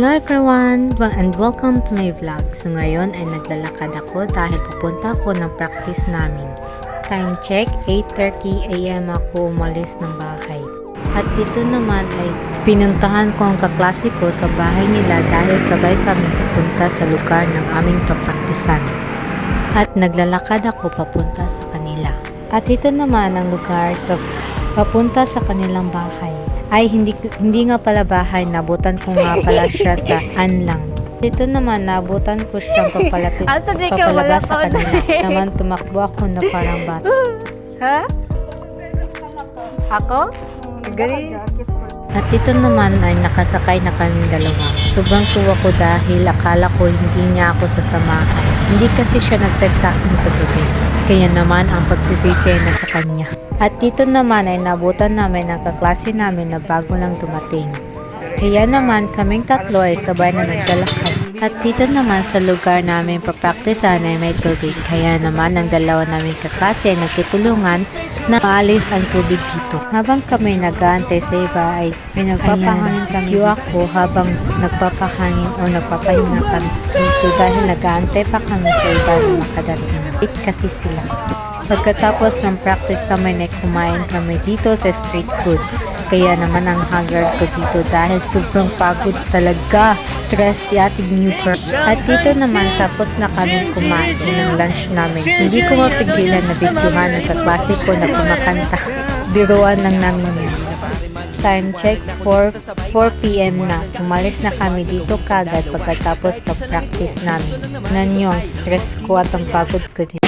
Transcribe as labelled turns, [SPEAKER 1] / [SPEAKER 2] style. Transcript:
[SPEAKER 1] Hello everyone! And welcome to my vlog. So ngayon ay naglalakad ako dahil pupunta ako ng practice namin. Time check, 8:30 AM ako umalis ng bahay. At dito naman ay pinuntahan ko ang kaklase ko sa bahay nila dahil sabay kami pupunta sa lugar ng aming papraktisan. At naglalakad ako papunta sa kanila. At ito naman ang lugar sa papunta sa kanilang bahay. Ay hindi nga pala bahay, nabutan ko nga pala siya sa Anlang. Dito naman nabutan ko siyang papalabas sa kanila. Naman tumakbo ako na parang bata.
[SPEAKER 2] Ha? Ako? Gari.
[SPEAKER 1] At dito naman ay nakasakay na kaming dalawa. Sobrang tuwa ko dahil akala ko hindi niya ako sasamahan. Hindi kasi siya nag-text sa akin kagabi. Kaya naman ang pagsisisi na sa kanya. At dito naman ay nabutan namin ang kaklase namin na bago lang dumating. Kaya naman kaming tatlo ay sabay na naglalakad. At dito naman sa lugar namin papraktisan ay may tubig. Kaya naman ang dalawa namin kaklase ay nagtutulungan na maalis ang tubig dito. Habang kami nag-aantay sa iba ay may nagpapahangin kami ako habang nagpapahangin o nagpapahinga kami dito dahil nag-aantay pa kami sa iba na makadating. Kasi sila. Pagkatapos ng practice naman ay kumain kami dito sa street food. Kaya naman ang haggard ko dito dahil sobrang pagod talaga. Stress si Ate Newper. At dito naman tapos na kami kumain ng lunch namin. Hindi ko mapigilan na bigyan ng kaklase ko na kumakanta. Biruan lang namin yun. Time check 4 PM na. Umalis na kami dito kagad pagkatapos ng practice namin. Nan yung stress ko at ang pagod ko din.